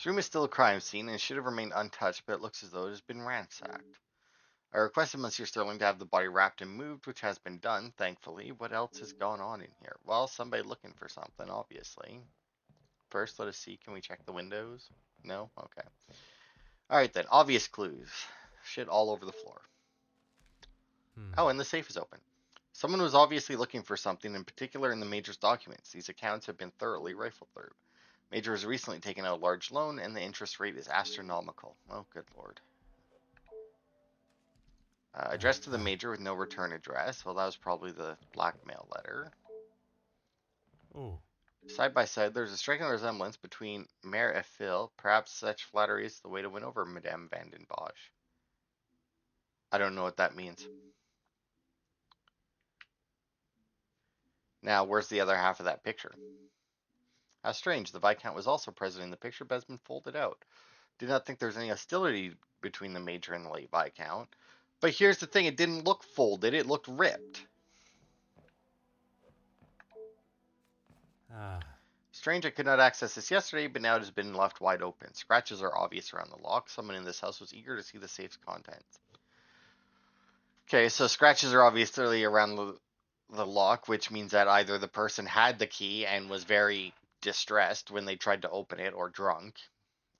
This room is still a crime scene and should have remained untouched, but it looks as though it has been ransacked. I requested Monsieur Sterling to have the body wrapped and moved, which has been done, thankfully. What else has gone on in here? Well, somebody looking for something, obviously. First, let us see. Can we check the windows? No? Okay. Alright then. Obvious clues. Shit all over the floor. Oh, and the safe is open. Someone was obviously looking for something, in particular in the Major's documents. These accounts have been thoroughly rifled through. Major has recently taken out a large loan, and the interest rate is astronomical. Oh, good lord. Addressed to the Major with no return address. Well, that was probably the blackmail letter. Oh. Side by side, there's a striking resemblance between Mare et Phil. Perhaps such flattery is the way to win over Madame Van den Bosch. I don't know what that means. Now, where's the other half of that picture? How strange. The Viscount was also present in the picture, but has been folded out. Did not think there was any hostility between the Major and the late Viscount. But here's the thing, it didn't look folded, it looked ripped. Strange I could not access this yesterday, but now it has been left wide open. Scratches are obvious around the lock. Someone in this house was eager to see the safe's contents. Okay, so scratches are obviously around the lock, which means that either the person had the key and was very distressed when they tried to open it, or drunk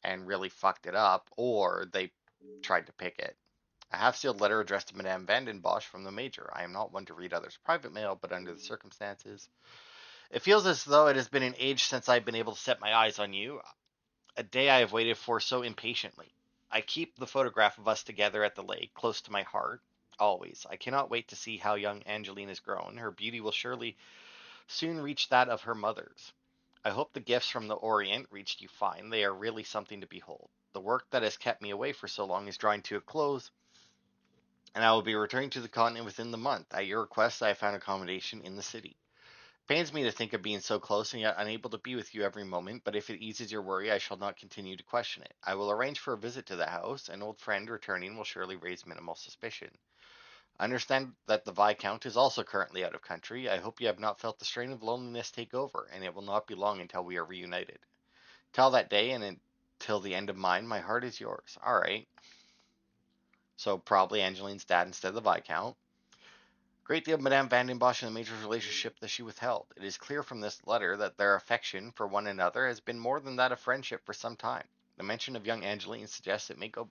and really fucked it up, or they tried to pick it. A half-sealed letter addressed to Madame Van den Bosch from the Major. I am not one to read others' private mail, but under the circumstances, it feels as though it has been an age since I've been able to set my eyes on you. A day I have waited for so impatiently. I keep the photograph of us together at the lake close to my heart, always. I cannot wait to see how young Angeline has grown. Her beauty will surely soon reach that of her mother's. I hope the gifts from the Orient reached you fine. They are really something to behold. The work that has kept me away for so long is drawing to a close, and I will be returning to the continent within the month. At your request, I have found accommodation in the city. It pains me to think of being so close and yet unable to be with you every moment, but if it eases your worry, I shall not continue to question it. I will arrange for a visit to the house. An old friend returning will surely raise minimal suspicion. I understand that the Viscount is also currently out of country. I hope you have not felt the strain of loneliness take over, and it will not be long until we are reunited. Till that day, and until the end of mine, my heart is yours. Alright. So probably Angeline's dad instead of the Viscount. Great deal of Madame Van den Bosch and the Major's relationship that she withheld. It is clear from this letter that their affection for one another has been more than that of friendship for some time. The mention of young Angeline suggests it may go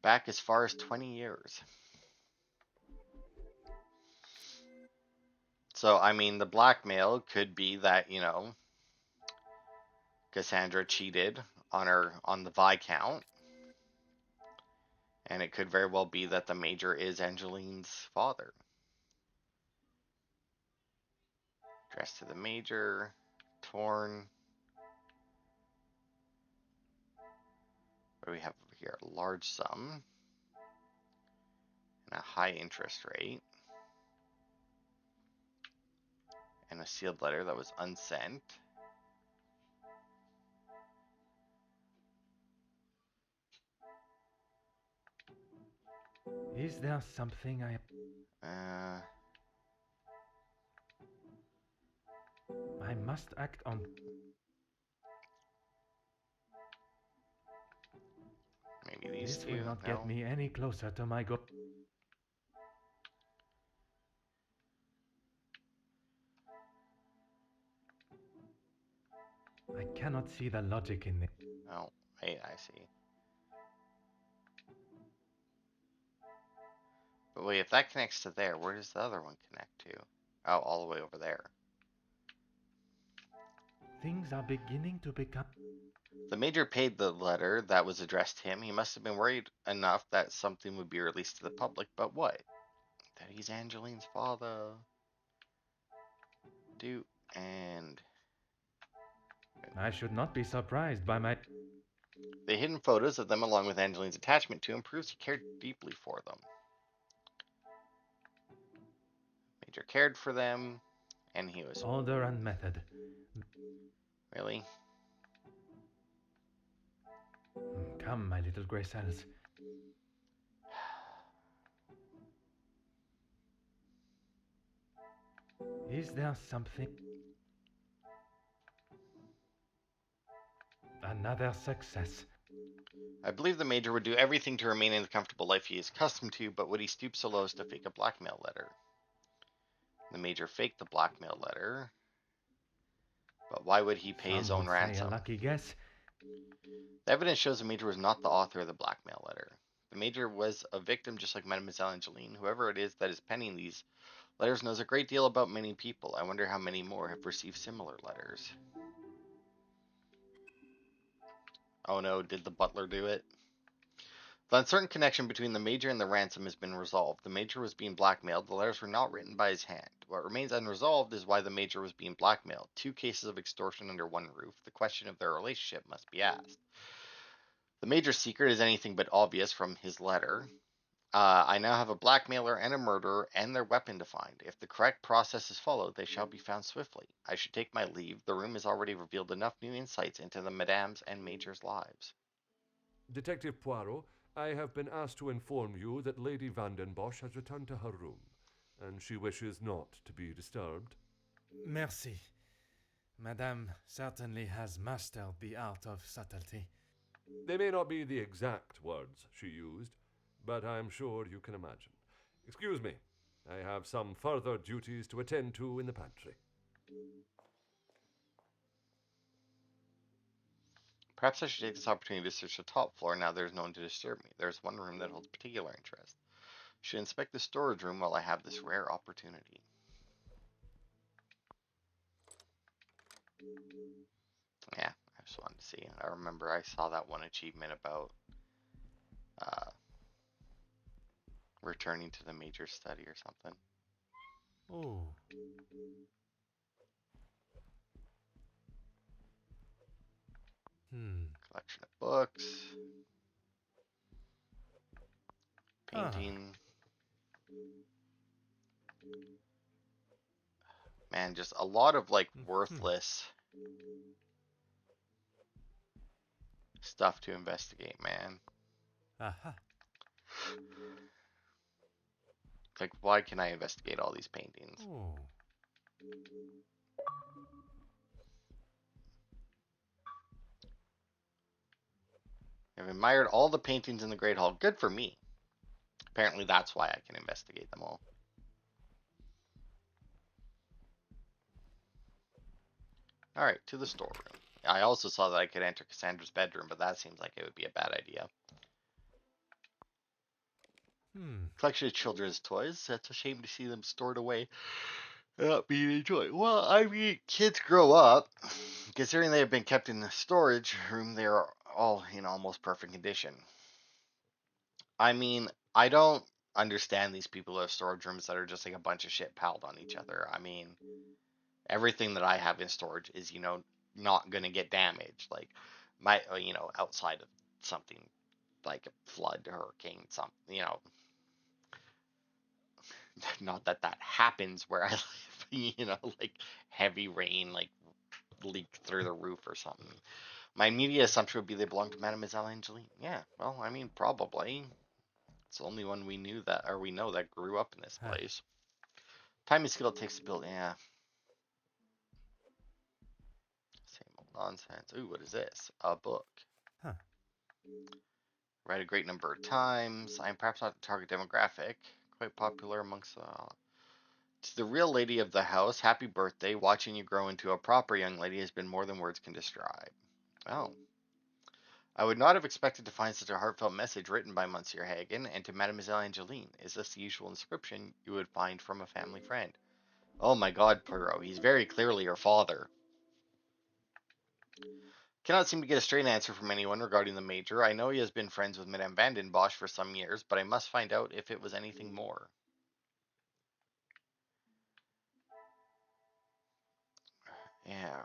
back as far as 20 years. So, I mean, the blackmail could be that, Cassandra cheated on the Viscount, and it could very well be that the Major is Angeline's father. Addressed to the Major, torn. What do we have over here? A large sum and a high interest rate, and a sealed letter that was unsent. Is there something Uh, I must act on? Maybe these This will two? not get No. me any closer to my goal. I cannot see the logic in it. Oh, wait, I see. But wait, if that connects to there, where does the other one connect to? Oh, all the way over there. Things are beginning to become. The Major paid the letter that was addressed to him. He must have been worried enough that something would be released to the public, but what? That he's Angeline's father. And I should not be surprised by my. the hidden photos of them along with Angeline's attachment to him proves he cared deeply for them. Major cared for them, and he was... Order and method. Really? Come, my little grey cells. Is there something? Another success. I believe the Major would do everything to remain in the comfortable life he is accustomed to, but would he stoop so low as to fake a blackmail letter? The Major faked the blackmail letter, but why would he pay his Some own would say a ransom? lucky guess. The evidence shows the Major was not the author of the blackmail letter. The Major was a victim just like Mademoiselle Angeline. Whoever it is that is penning these letters knows a great deal about many people. I wonder how many more have received similar letters. Oh no, did the butler do it? The uncertain connection between the Major and the ransom has been resolved. The Major was being blackmailed. The letters were not written by his hand. What remains unresolved is why the Major was being blackmailed. Two cases of extortion under one roof. The question of their relationship must be asked. The Major's secret is anything but obvious from his letter. I now have a blackmailer and a murderer and their weapon to find. If the correct process is followed, they shall be found swiftly. I should take my leave. The room has already revealed enough new insights into the Madame's and Major's lives. Detective Poirot, I have been asked to inform you that Lady Vandenbosch has returned to her room, and she wishes not to be disturbed. Merci. Madame certainly has mastered the art of subtlety. They may not be the exact words she used, but I am sure you can imagine. Excuse me, I have some further duties to attend to in the pantry. Perhaps I should take this opportunity to search the top floor now there's no one to disturb me. There's one room that holds particular interest. I should inspect the storage room while I have this rare opportunity. Yeah, I just wanted to see. I remember I saw that one achievement about returning to the Major study or something. Oh. Collection of books. Painting. Man, just a lot of like worthless stuff to investigate, man. Aha. Like, why can I investigate all these paintings? Oh. I've admired all the paintings in the Great Hall. Good for me. Apparently that's why I can investigate them all. Alright, to the storeroom. I also saw that I could enter Cassandra's bedroom, but that seems like it would be a bad idea. Collection of children's toys. That's a shame to see them stored away and not being enjoyed. Well, I mean, kids grow up. Considering they have been kept in the storage room, they are all in almost perfect condition. I mean, I don't understand these people who have storage rooms that are just like a bunch of shit piled on each other. I mean, everything that I have in storage is, not going to get damaged. Like, outside of something like a flood, hurricane, something, not that happens where I live, like heavy rain, like leak through the roof or something. My immediate assumption would be they belong to Mademoiselle Angeline. Yeah, well, I mean, probably. It's the only one we know that grew up in this place. Time and skill takes to build. Yeah. Same old nonsense. Ooh, what is this? A book. Read a great number of times. I am perhaps not the target demographic. Quite popular amongst To the real lady of the house, happy birthday. Watching you grow into a proper young lady has been more than words can describe. Oh. I would not have expected to find such a heartfelt message written by Monsieur Hagen, and to Mademoiselle Angeline. Is this the usual inscription you would find from a family friend? Oh my god, Poirot, he's very clearly your father. Cannot seem to get a straight answer from anyone regarding the Major. I know he has been friends with Madame Vandenbosch for some years, but I must find out if it was anything more. Yeah.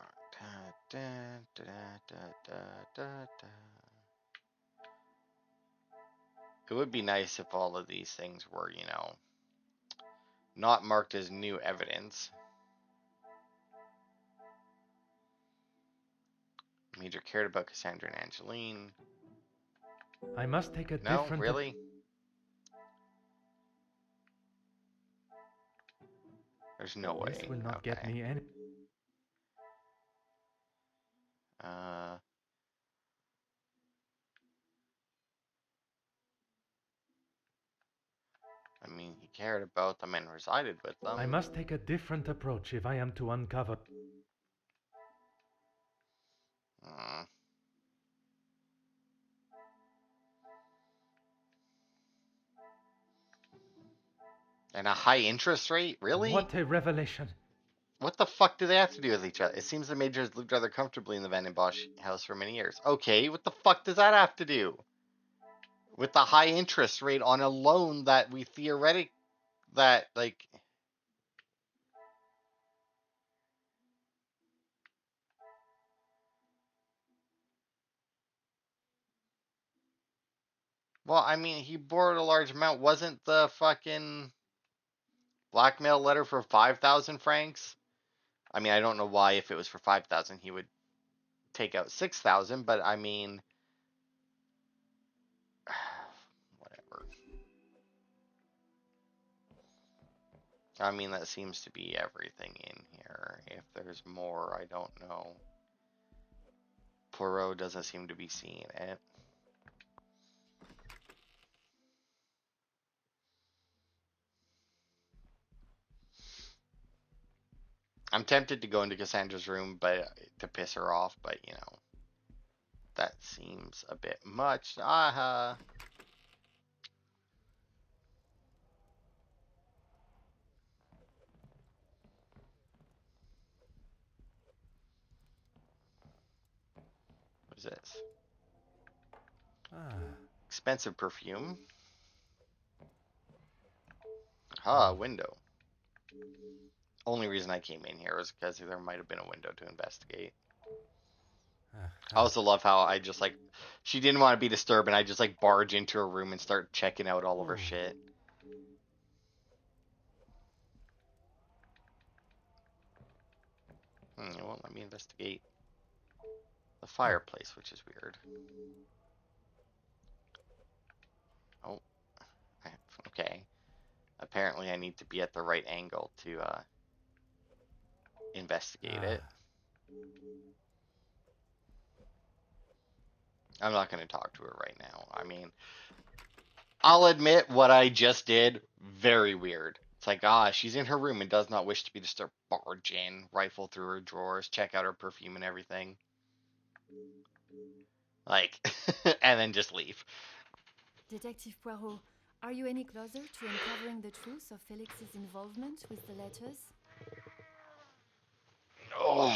It would be nice if all of these things were, not marked as new evidence. Major cared about Cassandra and Angeline. I must take a No, different... really? There's no way. This will not get me any... I mean, he cared about them and resided with them. I must take a different approach if I am to uncover. Hmm. And a high interest rate? Really? What a revelation! What the fuck do they have to do with each other? It seems the Majors lived rather comfortably in the Van den Bosch house for many years. Okay, what the fuck does that have to do with the high interest rate on a loan that we theoretic that like? Well, I mean, he borrowed a large amount. Wasn't the fucking blackmail letter for 5,000 francs? I mean, I don't know why if it was for 5,000 he would take out 6,000, but I mean, whatever. I mean, that seems to be everything in here. If there's more, I don't know. Poirot doesn't seem to be seeing it. I'm tempted to go into Cassandra's room, but to piss her off, but you know, that seems a bit much. Aha. What is this? Ah, Expensive perfume. Ah, window. Only reason I came in here was because there might have been a window to investigate. I also love how I just like, she didn't want to be disturbed, and I just like barge into her room and start checking out all of her shit. It won't let me investigate the fireplace, which is weird. Oh, okay. Apparently I need to be at the right angle to investigate it. I'm not going to talk to her right now. I mean, I'll admit what I just did, very weird. It's like, she's in her room and does not wish to be disturbed. Barge in, rifle through her drawers, check out her perfume and everything. Like, and then just leave. Detective Poirot, are you any closer to uncovering the truth of Felix's involvement with the letters? Oh.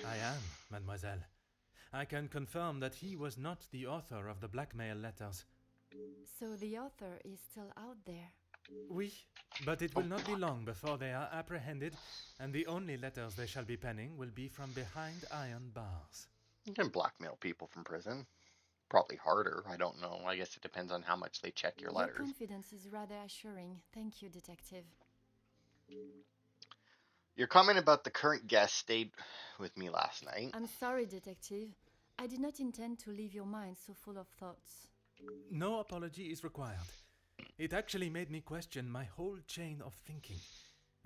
I am, mademoiselle. I can confirm that he was not the author of the blackmail letters. So the author is still out there. Oui, but it will not be long before they are apprehended, and the only letters they shall be penning will be from behind iron bars. You can blackmail people from prison. Probably harder. I don't know. I guess it depends on how much they check your letters. Your confidence is rather assuring. Thank you, Detective. Your comment about the current guest stayed with me last night. I'm sorry, Detective. I did not intend to leave your mind so full of thoughts. No apology is required. It actually made me question my whole chain of thinking.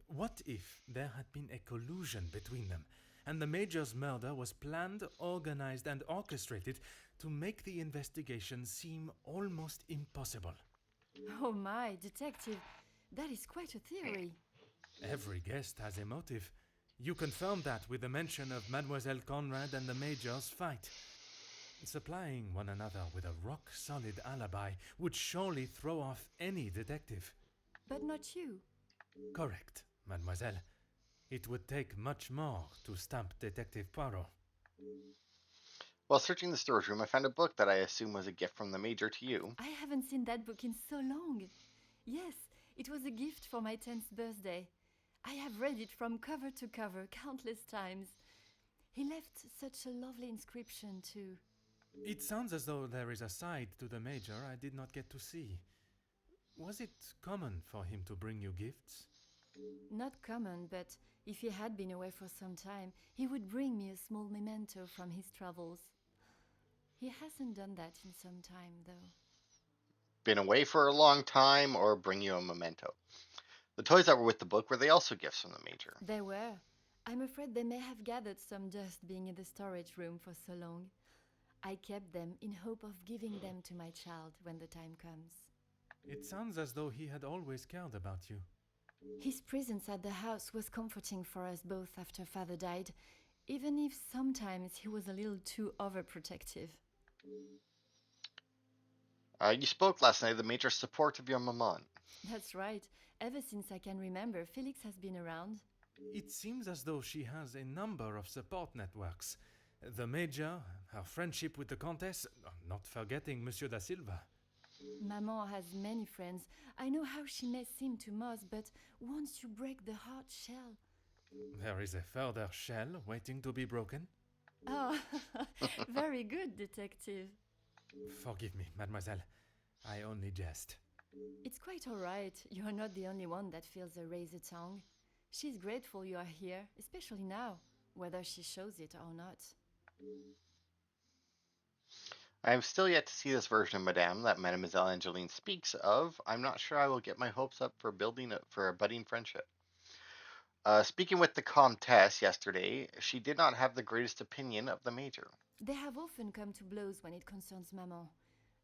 What if there had been a collusion between them, and the Major's murder was planned, organized, and orchestrated to make the investigation seem almost impossible? Oh my, Detective, that is quite a theory. Every guest has a motive. You confirmed that with the mention of Mademoiselle Conrad and the Major's fight. Supplying one another with a rock-solid alibi would surely throw off any detective. But not you. Correct, mademoiselle. It would take much more to stamp Detective Poirot. While searching the storage room, I found a book that I assume was a gift from the Major to you. I haven't seen that book in so long. Yes, it was a gift for my 10th birthday. I have read it from cover to cover countless times. He left such a lovely inscription too. It sounds as though there is a side to the Major I did not get to see. Was it common for him to bring you gifts? Not common, but if he had been away for some time, he would bring me a small memento from his travels. He hasn't done that in some time, though. Been away for a long time, or bring you a memento? The toys that were with the book, were they also gifts from the Major? They were. I'm afraid they may have gathered some dust being in the storage room for so long. I kept them in hope of giving them to my child when the time comes. It sounds as though he had always cared about you. His presence at the house was comforting for us both after Father died, even if sometimes he was a little too overprotective. You spoke last night of the major support of your maman. That's right. Ever since I can remember, Felix has been around. It seems as though she has a number of support networks. The Major, her friendship with the Countess, not forgetting Monsieur da Silva. Maman has many friends. I know how she may seem to most, but once you break the hard shell... There is a further shell waiting to be broken. Oh, very good, detective. Forgive me, mademoiselle. I only jest. It's quite all right. You're not the only one that feels a razor tongue. She's grateful you are here, especially now, whether she shows it or not. I am still yet to see this version of Madame that Mademoiselle Angeline speaks of. I'm not sure I will get my hopes up for a budding friendship. Speaking with the Comtesse yesterday, she did not have the greatest opinion of the Major. They have often come to blows when it concerns Maman.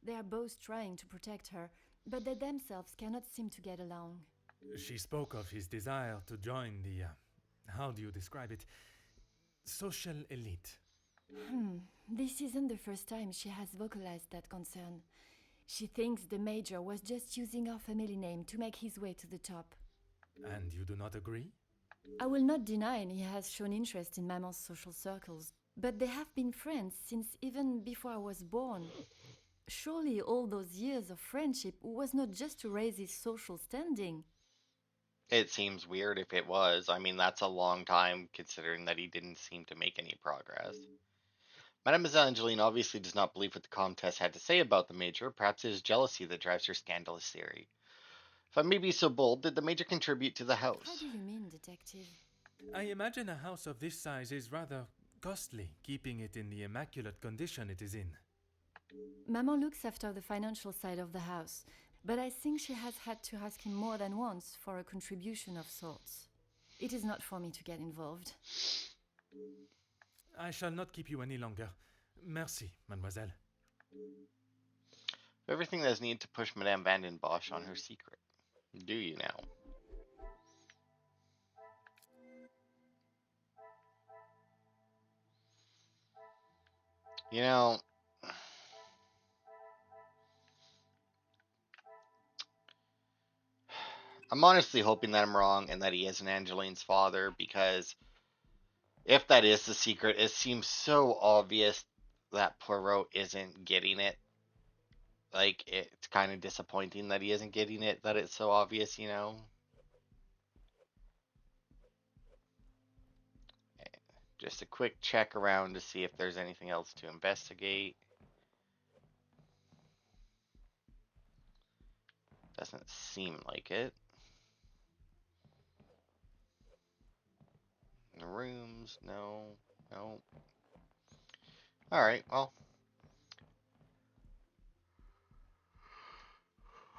They are both trying to protect her, but they themselves cannot seem to get along. She spoke of his desire to join the, how do you describe it? Social elite. This isn't the first time she has vocalized that concern. She thinks the Major was just using our family name to make his way to the top. And you do not agree? I will not deny he has shown interest in Maman's social circles, but they have been friends since even before I was born. Surely all those years of friendship was not just to raise his social standing. It seems weird if it was. I mean, that's a long time considering that he didn't seem to make any progress. Mademoiselle Angeline obviously does not believe what the Comtesse had to say about the Major. Perhaps it is jealousy that drives her scandalous theory. If I may be so bold, did the Major contribute to the How house? do you mean, detective? I imagine a house of this size is rather costly, keeping it in the immaculate condition it is in. Maman looks after the financial side of the house, but I think she has had to ask him more than once for a contribution of sorts. It is not for me to get involved. I shall not keep you any longer. Merci, mademoiselle. Everything that is needed to push Madame Van den Bosch on her secret. Do you now? You know, I'm honestly hoping that I'm wrong and that he isn't Angeline's father, because if that is the secret, it seems so obvious that Poirot isn't getting it. Like, it's kind of disappointing that he isn't getting it, that it's so obvious, you know? Just a quick check around to see if there's anything else to investigate. Doesn't seem like it. The rooms, no. Alright, well.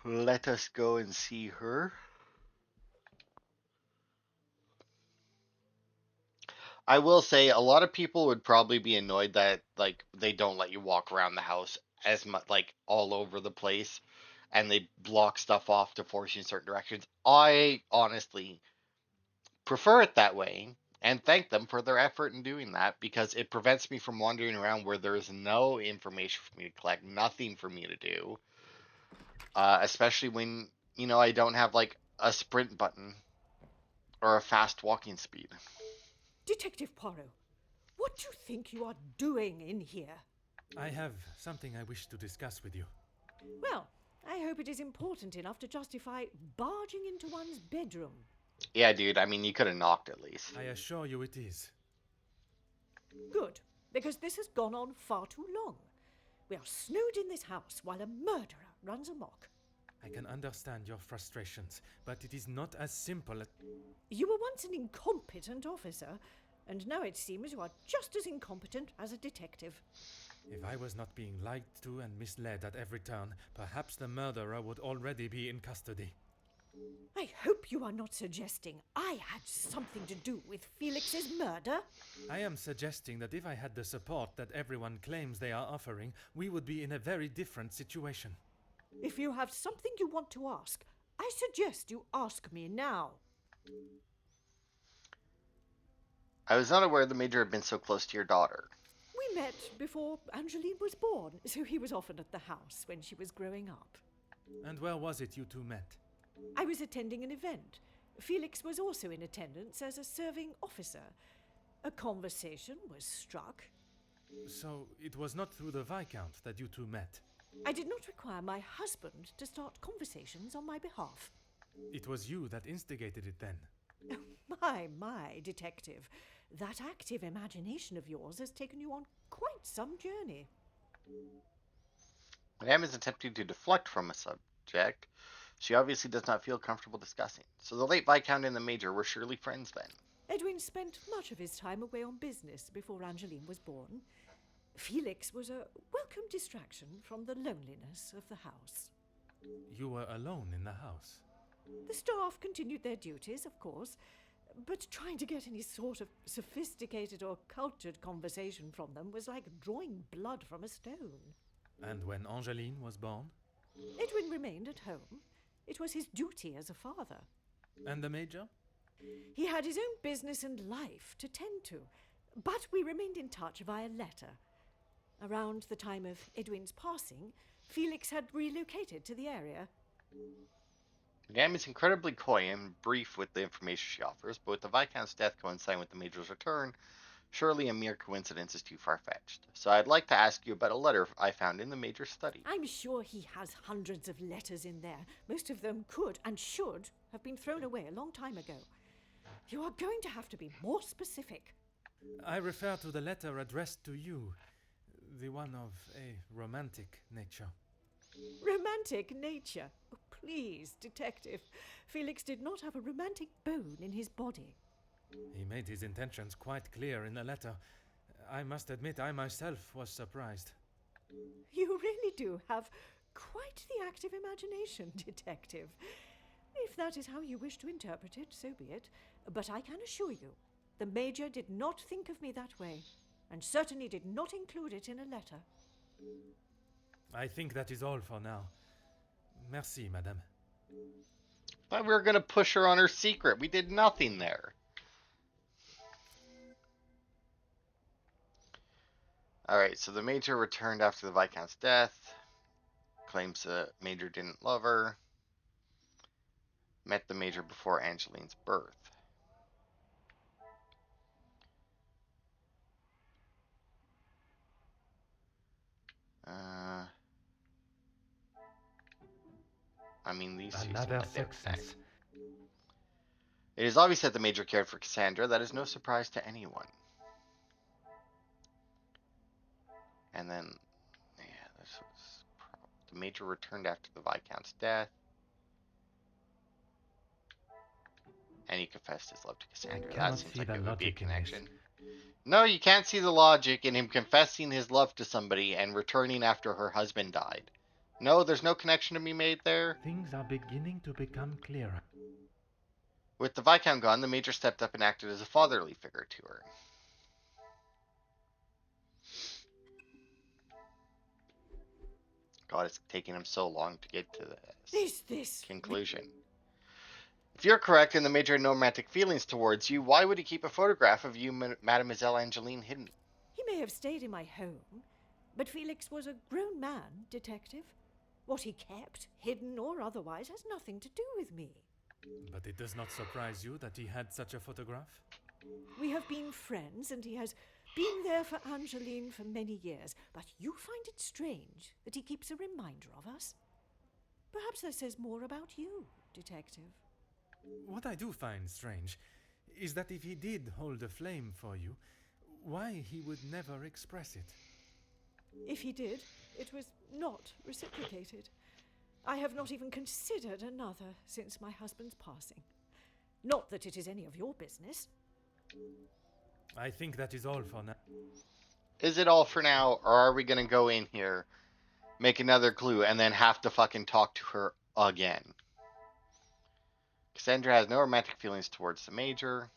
Let us go and see her. I will say a lot of people would probably be annoyed that like they don't let you walk around the house as much, like all over the place, and they block stuff off to force you in certain directions. I honestly prefer it that way and thank them for their effort in doing that, because it prevents me from wandering around where there is no information for me to collect, nothing for me to do. Especially when, I don't have like a sprint button or a fast walking speed. Detective Poirot, what do you think you are doing in here? I have something I wish to discuss with you. Well, I hope it is important enough to justify barging into one's bedroom. Yeah, dude, I mean, you could have knocked at least. I assure you it is. Good, because this has gone on far too long. We are snowed in this house while a murderer runs amok. I can understand your frustrations, but it is not as simple as... You were once an incompetent officer, and now it seems you are just as incompetent as a detective. If I was not being lied to and misled at every turn, perhaps the murderer would already be in custody. I hope you are not suggesting I had something to do with Felix's murder. I am suggesting that if I had the support that everyone claims they are offering, we would be in a very different situation. If you have something you want to ask, I suggest you ask me now. I was not aware the Major had been so close to your daughter. We met before Angeline was born, so he was often at the house when she was growing up. And where was it you two met? I was attending an event. Felix was also in attendance as a serving officer. A conversation was struck. So it was not through the Viscount that you two met. I did not require my husband to start conversations on my behalf. It was you that instigated it then. My, detective. That active imagination of yours has taken you on quite some journey. Madame is attempting to deflect from a subject she obviously does not feel comfortable discussing. So the late Viscount and the Major were surely friends then. Edwin spent much of his time away on business before Angeline was born. Felix was a welcome distraction from the loneliness of the house. You were alone in the house. The staff continued their duties, of course, but trying to get any sort of sophisticated or cultured conversation from them was like drawing blood from a stone. And when Angeline was born? Edwin remained at home. It was his duty as a father. And the Major? He had his own business and life to tend to, but we remained in touch via letter. Around the time of Edwin's passing, Felix had relocated to the area. Madame is incredibly coy and brief with the information she offers, but with the Viscount's death coinciding with the Major's return, surely a mere coincidence is too far-fetched. So I'd like to ask you about a letter I found in the Major's study. I'm sure he has hundreds of letters in there. Most of them could and should have been thrown away a long time ago. You are going to have to be more specific. I refer to the letter addressed to you, the one of a romantic nature. Romantic nature? Oh, please, detective. Felix did not have a romantic bone in his body. He made his intentions quite clear in the letter. I must admit I myself was surprised. You really do have quite the active imagination, detective. If that is how you wish to interpret it, so be it. But I can assure you, the Major did not think of me that way, and certainly did not include it in a letter. I think that is all for now. Merci, madame. But we were going to push her on her secret. We did nothing there. Alright, so the Major returned after the Viscount's death. Claims the Major didn't love her. Met the Major before Angeline's birth. I mean, these two seem Another like they have success. sex. It is obvious that the Major cared for Cassandra. That is no surprise to anyone. And then, yeah, this was the Major returned after the Viscount's death. And he confessed his love to Cassandra. That cannot seems see like the it would be a logic in this. connection. No, you can't see the logic in him confessing his love to somebody and returning after her husband died. No, there's no connection to be made there. Things are beginning to become clearer. With the Viscount gone, the Major stepped up and acted as a fatherly figure to her. God, it's taking him so long to get to This conclusion. If you're correct and the Major had no romantic feelings towards you, why would he keep a photograph of you, Mademoiselle Angeline, hidden? He may have stayed in my home, but Felix was a grown man, detective. What he kept, hidden or otherwise, has nothing to do with me. But it does not surprise you that he had such a photograph? We have been friends, and he has been there for Angeline for many years, but you find it strange that he keeps a reminder of us? Perhaps that says more about you, detective. What I do find strange is that if he did hold a flame for you, why he would never express it. If he did, it was not reciprocated. I have not even considered another since my husband's passing. Not that it is any of your business. I think that is all for now. Is it all for now, or are we going to go in here, make another clue, and then have to fucking talk to her again? Cassandra has no romantic feelings towards the Major.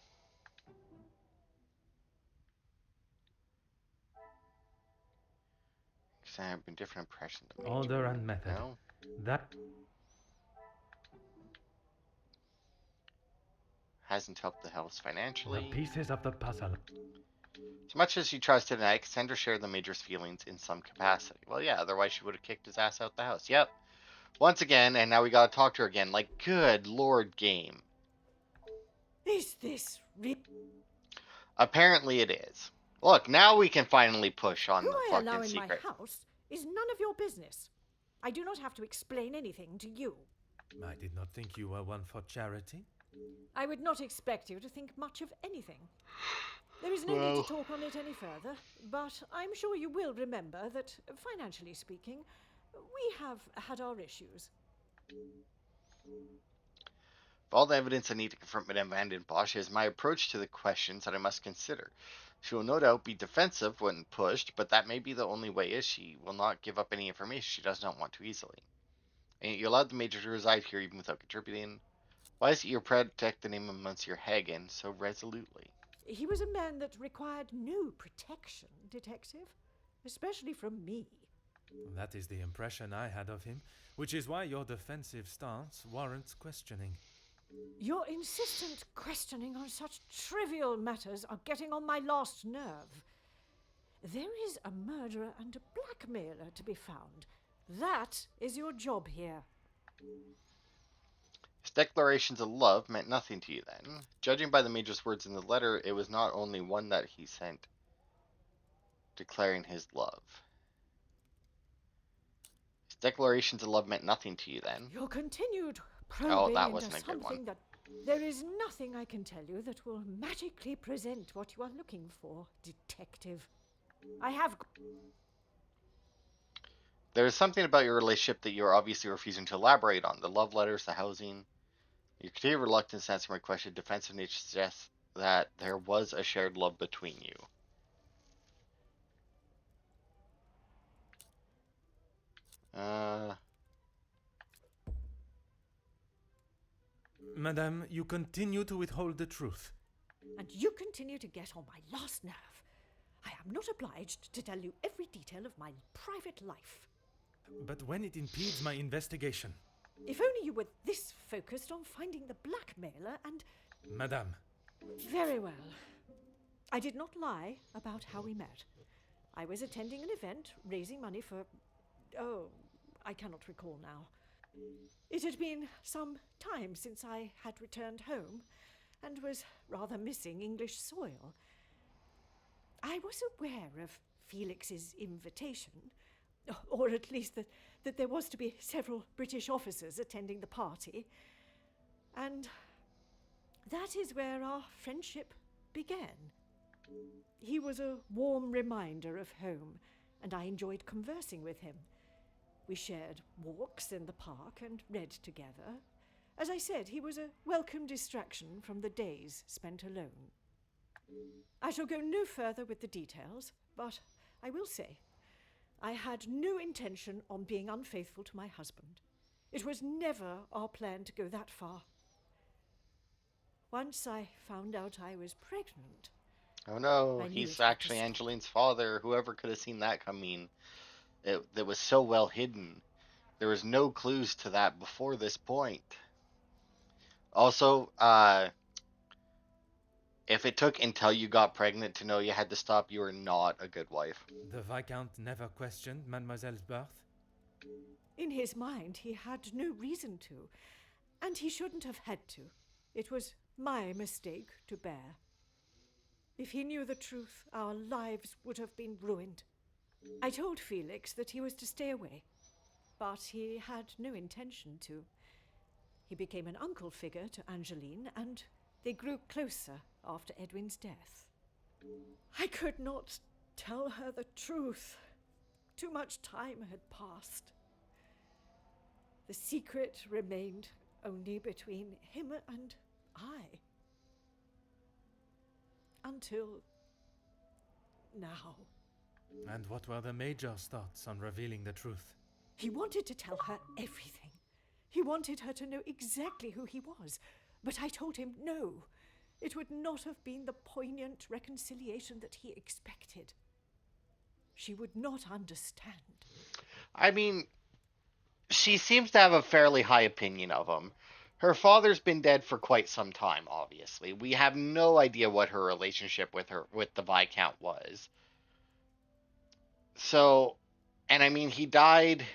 there have been different impressions of Order Major. and method. No? That Hasn't helped the house the financially. pieces of the puzzle. As much as she tries to deny, Cassandra shared the Major's feelings in some capacity. Well, yeah, otherwise she would have kicked his ass out the house. Yep. Once again, and now we gotta talk to her again. Like, good lord, game. Is this Apparently it is. Look, now we can finally push on Who the I allow fucking in secret. my house is none of your business. I do not have to explain anything to you. I did not think you were one for charity. I would not expect you to think much of anything. There is no need to talk on it any further, but I'm sure you will remember that, financially speaking, we have had our issues. Of all the evidence I need to confront Madame Van den Bosch is my approach to the questions that I must consider. She will no doubt be defensive when pushed, but that may be the only way, as she will not give up any information she does not want to easily. And yet you allowed the Major to reside here even without contributing. Why is it you protect the name of Monsieur Hagen so resolutely? He was a man that required no protection, Detective, especially from me. That is the impression I had of him, which is why your defensive stance warrants questioning. Your insistent questioning on such trivial matters are getting on my last nerve. There is a murderer and a blackmailer to be found. That is your job here. His declarations of love meant nothing to you then. Judging by the Major's words in the letter, it was not only one that he sent declaring his love. His declarations of love meant nothing to you then. Your continued probing that into wasn't a good one. something that there is nothing I can tell you that will magically present what you are looking for, Detective. I have. There is something about your relationship that you are obviously refusing to elaborate on. The love letters, the housing. Your continued reluctance to answer my question, defensive nature suggests that there was a shared love between you. Madame, you continue to withhold the truth. And you continue to get on my last nerve. I am not obliged to tell you every detail of my private life. But when it impedes my investigation. If only you were this focused on finding the blackmailer and... Madame. Very well. I did not lie about how we met. I was attending an event, raising money for... Oh, I cannot recall now. It had been some time since I had returned home, and was rather missing English soil. I was aware of Felix's invitation, or at least that there was to be several British officers attending the party, and that is where our friendship began. He was a warm reminder of home, and I enjoyed conversing with him. We shared walks in the park and read together. As I said, he was a welcome distraction from the days spent alone. I shall go no further with the details, but I will say I had no intention on being unfaithful to my husband. It was never our plan to go that far. Once I found out I was pregnant. Oh no, I knew he's it had to actually stop. Angeline's father. Whoever could have seen that coming. That was so well hidden. There was no clues to that before this point. Also, if it took until you got pregnant to know you had to stop, you were not a good wife. The Viscount never questioned Mademoiselle's birth? In his mind, he had no reason to, and he shouldn't have had to. It was my mistake to bear. If he knew the truth, our lives would have been ruined. I told Felix that he was to stay away, but he had no intention to. He became an uncle figure to Angeline, and they grew closer after Edwin's death. I could not tell her the truth. Too much time had passed. The secret remained only between him and I. Until now. And what were the Major's thoughts on revealing the truth? He wanted to tell her everything. He wanted her to know exactly who he was. But I told him no. It would not have been the poignant reconciliation that he expected. She would not understand. I mean, she seems to have a fairly high opinion of him. Her father's been dead for quite some time, obviously. We have no idea what her relationship with the Viscount was. So, and I mean, he died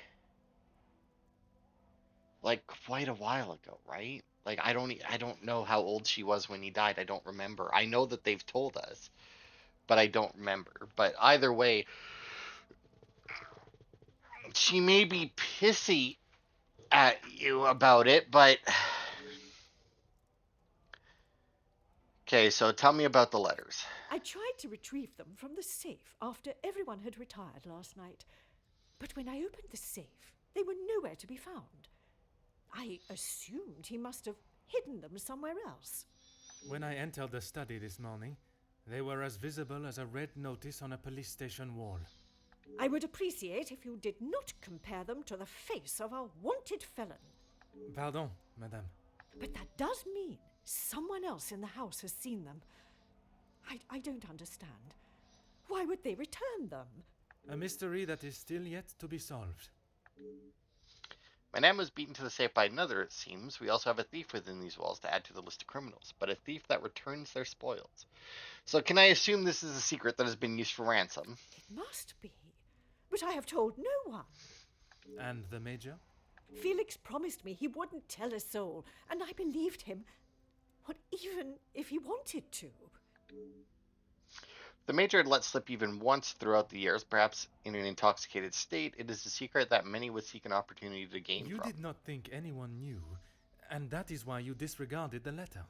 like quite a while ago, right? Like I don't know how old she was when he died. I don't remember. I know that they've told us, but I don't remember. But either way, she may be pissy at you about it, but okay, so tell me about the letters. I tried to retrieve them from the safe after everyone had retired last night. But when I opened the safe, they were nowhere to be found. I assumed he must have hidden them somewhere else. When I entered the study this morning, they were as visible as a red notice on a police station wall. I would appreciate if you did not compare them to the face of a wanted felon. Pardon, madame. But that does mean someone else in the house has seen them. I don't understand. Why would they return them? A mystery that is still yet to be solved. Madame was beaten to the safe by another, it seems. We also have a thief within these walls to add to the list of criminals, but a thief that returns their spoils. So can I assume this is a secret that has been used for ransom? It must be. But I have told no one. And the Major? Felix promised me he wouldn't tell a soul, and I believed him. What, even if he wanted to? The Major had let slip even once throughout the years, perhaps in an intoxicated state. It is a secret that many would seek an opportunity to gain You from. did not think anyone knew, and that is why you disregarded the letter.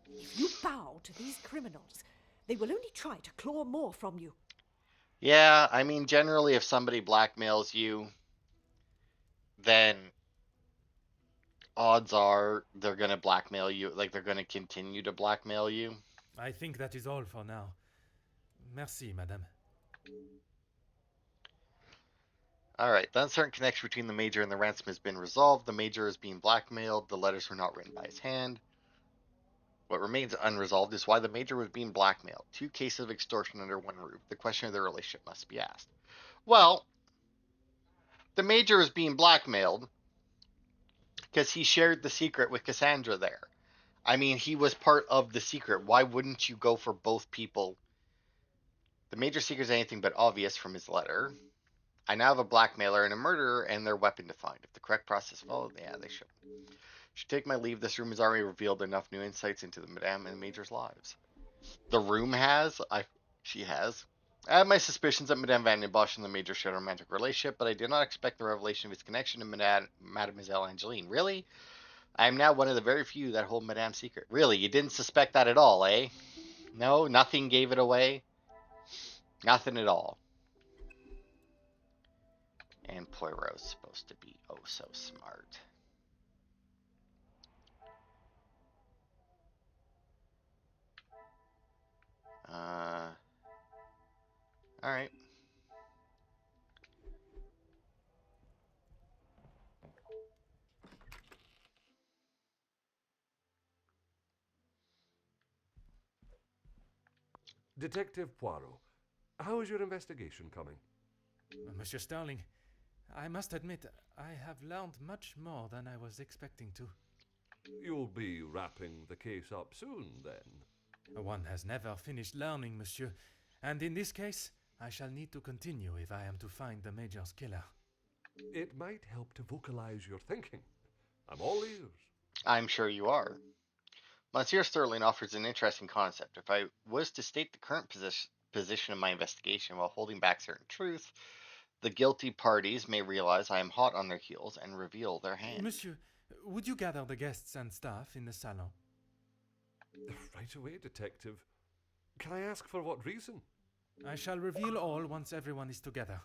If you bow to these criminals, they will only try to claw more from you. Yeah, I mean, generally, if somebody blackmails you, then odds are they're going to blackmail you. Like, they're going to continue to blackmail you. I think that is all for now. Merci, madame. All right, the uncertain connection between the Major and the ransom has been resolved. The Major is being blackmailed. The letters were not written by his hand. What remains unresolved is why the Major was being blackmailed. 2 cases of extortion under one roof. The question of their relationship must be asked. Well, the Major is being blackmailed because he shared the secret with Cassandra there. I mean, he was part of the secret. Why wouldn't you go for both people? The Major's secret is anything but obvious from his letter. I now have a blackmailer and a murderer and their weapon to find. If the correct process followed, yeah, they should. Should take my leave. This room has already revealed enough new insights into the Madame and the Major's lives. The room has? She has. I have my suspicions that Madame Van den Bosch and the Major shared a romantic relationship, but I did not expect the revelation of his connection to Mademoiselle Angeline. Really? I am now one of the very few that hold Madame's secret. Really? You didn't suspect that at all, eh? No? Nothing gave it away? Nothing at all. And Poirot's supposed to be oh so smart. Alright. Detective Poirot, how is your investigation coming? Monsieur Starling, I must admit, I have learned much more than I was expecting to. You'll be wrapping the case up soon, then. One has never finished learning, monsieur, and in this case, I shall need to continue if I am to find the Major's killer. It might help to vocalize your thinking. I'm all ears. I'm sure you are. Monsieur Sterling offers an interesting concept. If I was to state the current position of my investigation while holding back certain truth, the guilty parties may realize I am hot on their heels and reveal their hand. Monsieur, would you gather the guests and staff in the salon? Right away, Detective. Can I ask for what reason? I shall reveal all once everyone is together.